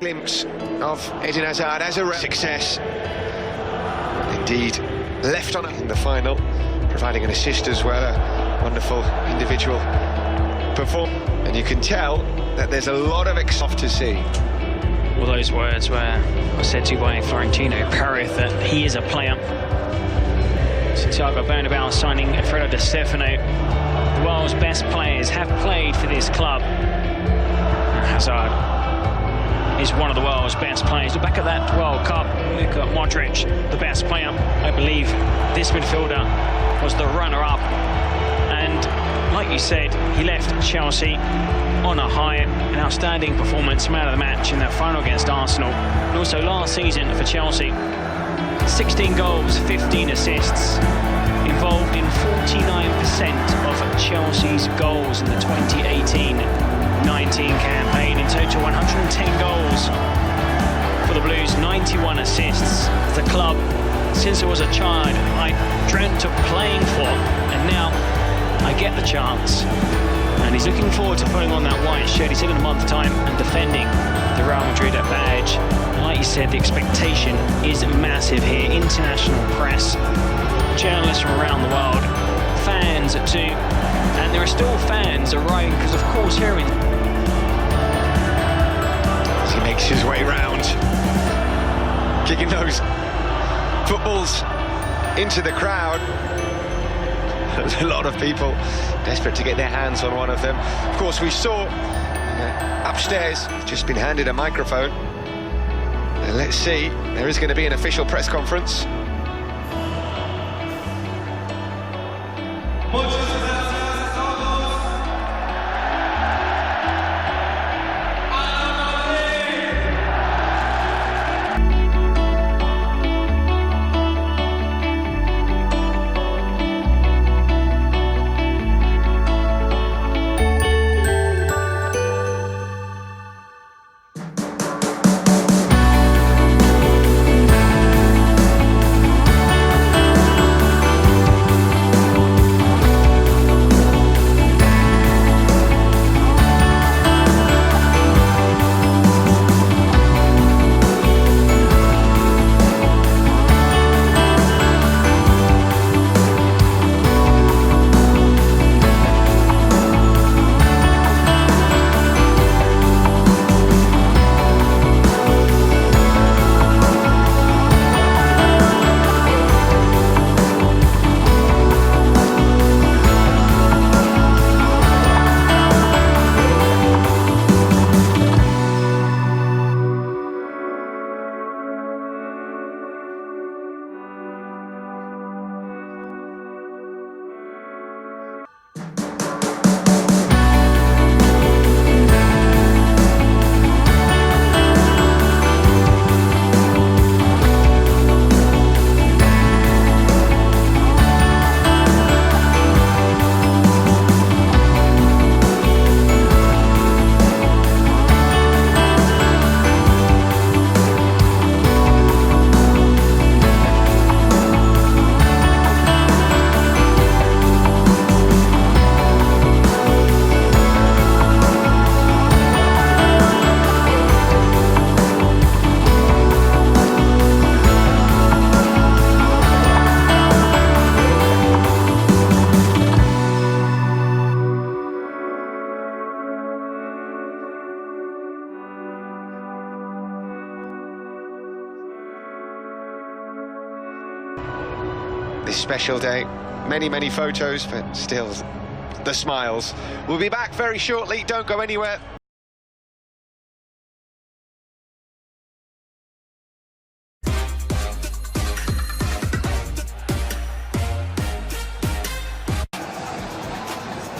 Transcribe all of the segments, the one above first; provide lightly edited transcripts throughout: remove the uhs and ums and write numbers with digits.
glimpse of Eden Hazard as a success. Indeed, left on in the final, providing an assist as well, a wonderful individual performance. And you can tell that there's a lot of excitement to see. All those words were said to by Florentino Perez that he is a player. Santiago Bernabéu signing Alfredo Di Stefano. The world's best players have played for this club. Hazard is one of the world's best players. Look back at that World Cup. Look at Modric, the best player. I believe this midfielder was the runner-up. And like you said, he left Chelsea on a high. An outstanding performance, man of the match in that final against Arsenal. And also last season for Chelsea. 16 goals, 15 assists. Involved in 49% of Chelsea's goals in the 2018-19 campaign. In total, 110 goals for the Blues, 91 assists. The club, since I was a child, I dreamt of playing for, and now I get the chance. And he's looking forward to putting on that white shirt. He's in a month's time and defending the Real Madrid badge. And like you said, the expectation is massive here. International press, journalists from around the world, fans too, and there are still fans arriving because, of course, here in as he makes his way round, kicking those footballs into the crowd. There's a lot of people desperate to get their hands on one of them. Of course, we saw upstairs, just been handed a microphone. And let's see, there is going to be an official press conference. This special day, many photos, but still the smiles. We'll be back very shortly, don't go anywhere.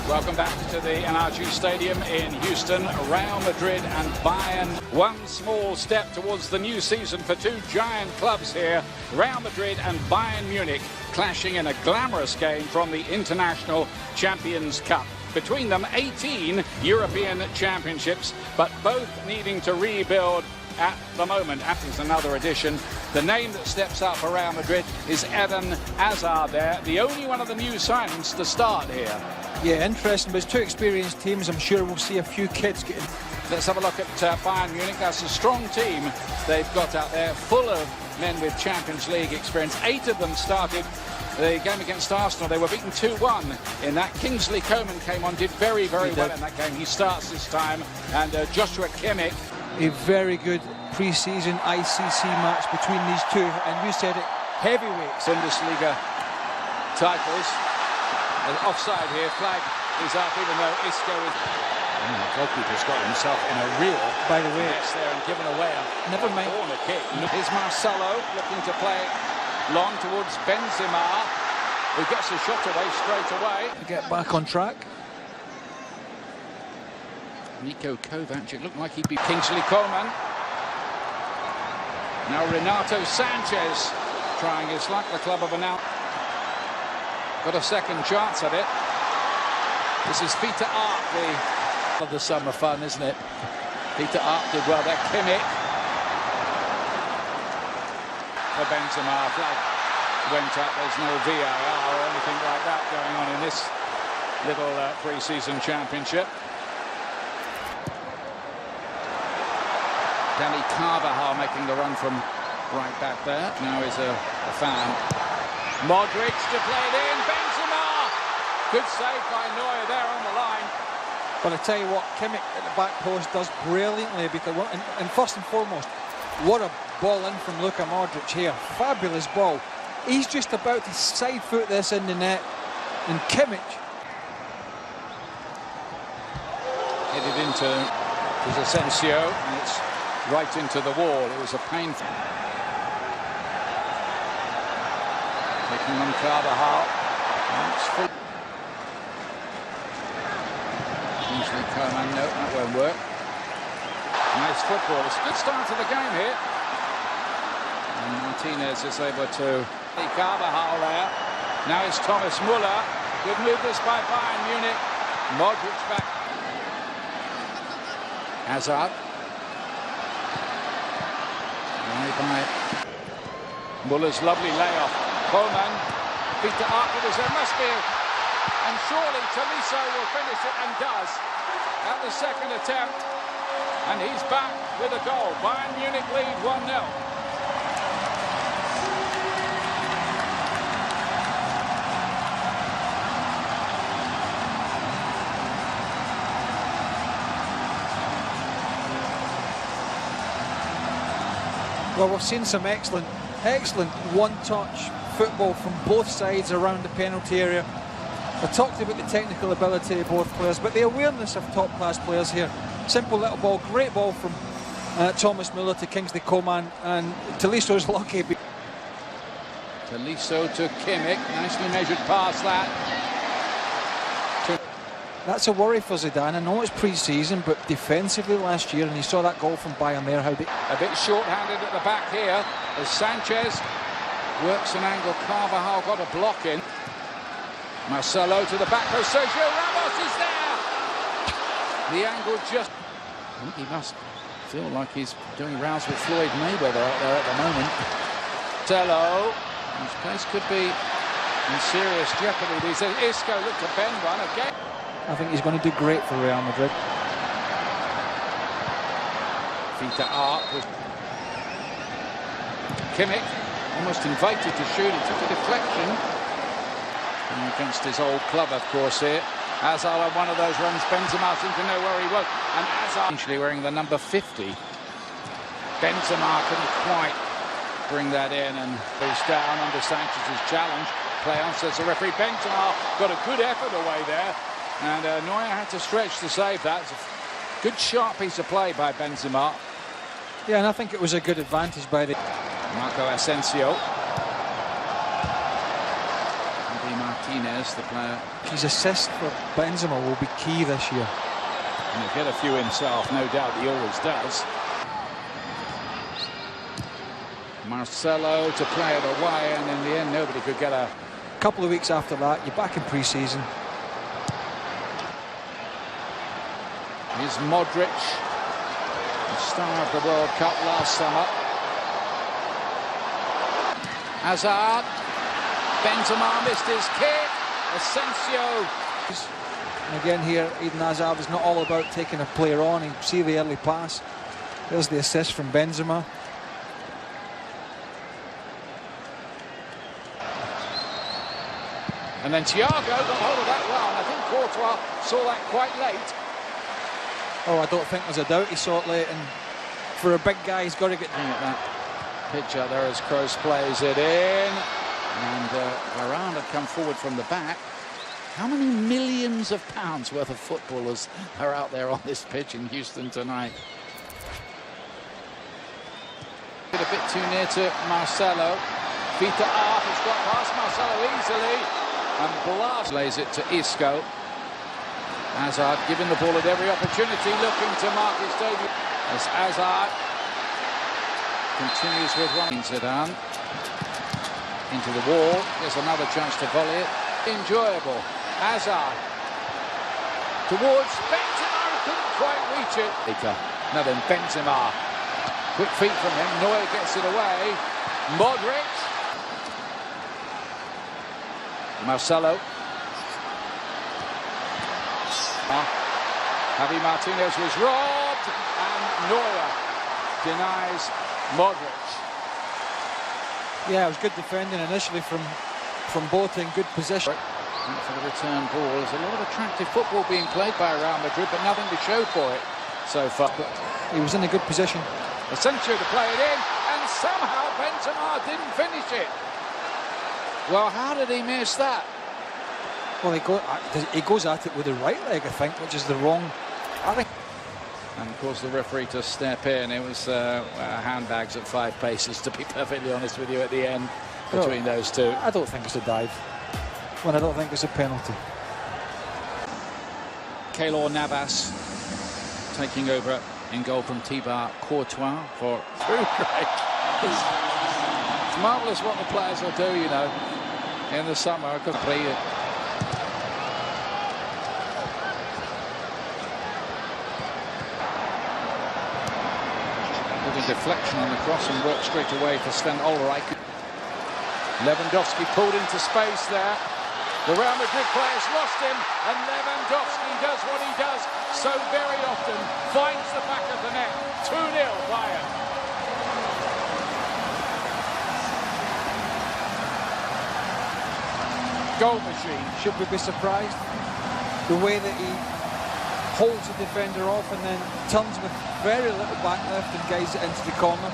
Welcome back to the NRG Stadium in Houston. Real Madrid and Bayern. One small step towards the new season for two giant clubs here. Real Madrid and Bayern Munich clashing in a glamorous game from the International Champions Cup. Between them, 18 European championships, but both needing to rebuild at the moment. After another edition, the name that steps up for Real Madrid is Eden Hazard there, the only one of the new signings to start here. Yeah, interesting, but it's two experienced teams. I'm sure we'll see a few kids getting Let's have a look at Bayern Munich. That's a strong team they've got out there, full of men with Champions League experience. 8 of them started the game against Arsenal. They were beaten 2-1 in that. Kingsley Coman came on, did very, very well in that game. He starts this time. And Joshua Kimmich. A very good pre-season ICC match between these two. And you said it, heavyweights. Bundesliga titles. Offside here, flag is up, even though Isco is... the goalkeeper's got himself in a real mess there and given away a corner kick. Here's Marcelo looking to play long towards Benzema, who gets the shot away straight away. Get back on track. Niko Kovac, it looked like he'd be Kingsley Coman. Now Renato Sanchez trying his luck, the club of Anal. Got a second chance at it. This is Peter Art, of the summer fun, isn't it? Peter Art did well there. Kimmich for Benzema. Flag went up. There's no VAR or anything like that going on in this little pre-season championship. Danny Carvajal making the run from right back there. Now is a fan. Modric to play it in. Benzema. Good save by Neuer there on the line. But I tell you what, Kimmich at the back post does brilliantly, because, and first and foremost, what a ball in from Luka Modric here. Fabulous ball. He's just about to side foot this in the net, and Kimmich headed into Asensio, and it's right into the wall. It was a painful. Taking on Carvajal. That's full. Kingsley Coman, no, that won't work. Nice football. It's a good start to the game here. And Martinez is able to... Carvajal there. Now it's Thomas Müller. Good movements by Bayern Munich. Modric back. Hazard. By Muller's lovely layoff. Coman. Peter Arthur, there must be... And surely Tolisso will finish it, and does, at the second attempt. And he's back with a goal. Bayern Munich lead 1-0. Well, we've seen some excellent one-touch football from both sides around the penalty area. I talked about the technical ability of both players, but the awareness of top-class players here. Simple little ball, great ball from Thomas Müller to Kingsley Coman, and Tolisso's lucky. Tolisso to Kimmich, nicely measured pass that. That's a worry for Zidane. I know it's pre-season, but defensively last year, and he saw that goal from Bayern there, how they... A bit short-handed at the back here, as Sanchez works an angle. Carvajal got a block in. Marcelo to the back post. Sergio Ramos is there. The angle just... I think he must feel like he's doing rounds with Floyd Mayweather out there at the moment. Marcelo, his place could be in serious jeopardy. He says Isco looked to bend one again. I think he's going to do great for Real Madrid. Peter Art with Kimmich, almost invited to shoot. It took a deflection. And against his old club, of course, here. Hazard on one of those runs. Benzema seemed to know where he was. And Hazard actually wearing the number 50. Benzema couldn't quite bring that in, and goes down under Sanchez's challenge. Play on, says the referee. Benzema got a good effort away there. And Neuer had to stretch to save that. It's a good, sharp piece of play by Benzema. Yeah, and I think it was a good advantage by the... Marco Asensio. Martinez, the player. His assist for Benzema will be key this year. And he'll get a few himself, no doubt he always does. Marcelo to play it away, and in the end nobody could get a... Couple of weeks after that, you're back in pre-season. Here's Modric, the star of the World Cup last summer. Hazard. Benzema missed his kick. Asensio. And again here, Eden Hazard is not all about taking a player on. You see the early pass. There's the assist from Benzema. And then Thiago got hold of that well, and I think Courtois saw that quite late. Oh, I don't think there's a doubt he saw it late, and for a big guy, he's got to get At that pitch out there as Kroos plays it in, and Varane had come forward from the back. How many millions of pounds worth of footballers are out there on this pitch in Houston tonight? A bit too near to Marcelo. Feet to Art, it's got past Marcelo easily, and Blas lays it to Isco. Hazard giving the ball at every opportunity, looking to mark his debut. As Hazard continues with one. Zidane into the wall. There's another chance to volley it. Enjoyable. Hazard towards Benzema, who couldn't quite reach it. Now then, Benzema. Quick feet from him. Neuer gets it away. Modric. Marcelo. Javi Martinez was robbed, and Neuer denies Modric. Yeah, it was good defending initially from both in good position. And for the return ball, there's a lot of attractive football being played by Real Madrid, but nothing to show for it so far. But he was in a good position. Asensio to play it in, and somehow Benzema didn't finish it. Well, how did he miss that? Well, he goes at it with the right leg, I think, which is the wrong. I think. And of course the referee to step in. It was handbags at 5 paces, to be perfectly honest with you, at the end between those two. I don't think it's a dive. When I don't think it's a penalty. Keylor Navas taking over in goal from Thibaut Courtois for through break. It's marvellous what the players will do, you know, in the summer. Completed. Deflection on the cross and work straight away for Sven Ulreich. Lewandowski pulled into space there. The Real Madrid players lost him, and Lewandowski does what he does so very often, finds the back of the net. 2-0 Bayern. Goal machine. Should we be surprised? The way that he holds the defender off and then turns with very little back left and guides it into the corner.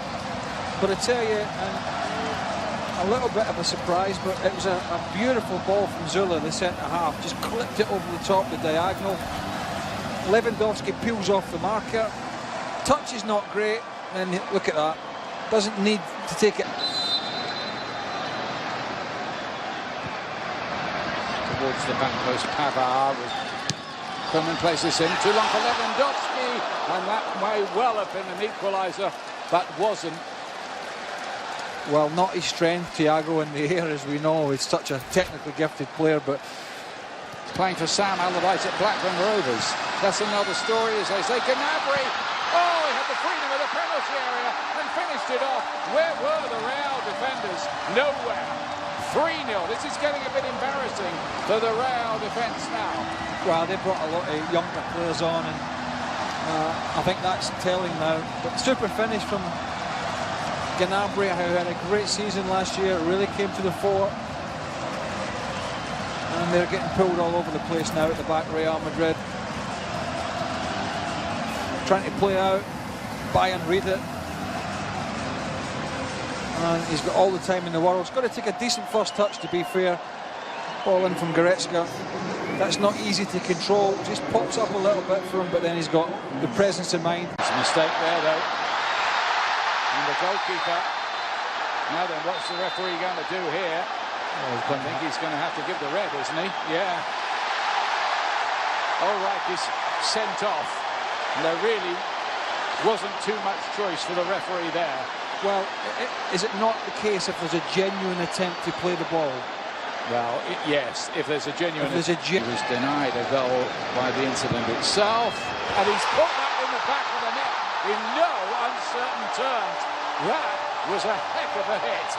But I tell you, a little bit of a surprise, but it was a beautiful ball from Zula, the centre-half. Just clipped it over the top, the diagonal. Lewandowski peels off the marker. Touch is not great, and look at that. Doesn't need to take it. Towards the back post, Pavard was Koeman plays this in, too long for Lewandowski, and that may well have been an equaliser, but wasn't. Well, not his strength, Thiago, in the air, as we know. He's such a technically gifted player, but playing for Sam Allardyce at Blackburn Rovers. That's another story, as they say. Gnabry, oh, he had the freedom of the penalty area and finished it off. Where were the Real defenders? Nowhere. 3-0. This is getting a bit embarrassing for the Real defence now. Well, they brought a lot of younger players on, and I think that's telling now. But super finish from Gnabry, who had a great season last year, really came to the fore. And they're getting pulled all over the place now at the back, Real Madrid. Trying to play out. Bayern read it. And he's got all the time in the world. He's got to take a decent first touch, to be fair. Ball in from Goretzka. That's not easy to control. Just pops up a little bit for him, but then he's got the presence of mind. It's a mistake there, though. And the goalkeeper. Now then, what's the referee going to do here? I think he's going to have to give the red, isn't he? Yeah. Ulreich is sent off. And there really wasn't too much choice for the referee there. Well, is it not the case if there's a genuine attempt to play the ball? Well, yes, if there's a genuine... He was denied a goal by the incident itself. And he's put that in the back of the net in no uncertain terms. That was a heck of a hit.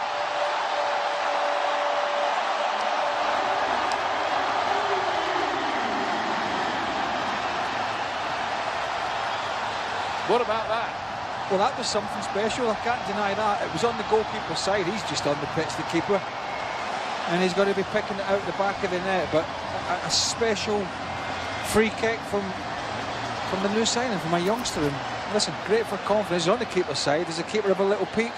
What about that? Well, that was something special. I can't deny that. It was on the goalkeeper's side. He's just on the pitch, the keeper, and he's got to be picking it out the back of the net. But a special free kick from the new signing, from a youngster. And listen, great for confidence. He's on the keeper's side. There's a keeper of a little peak.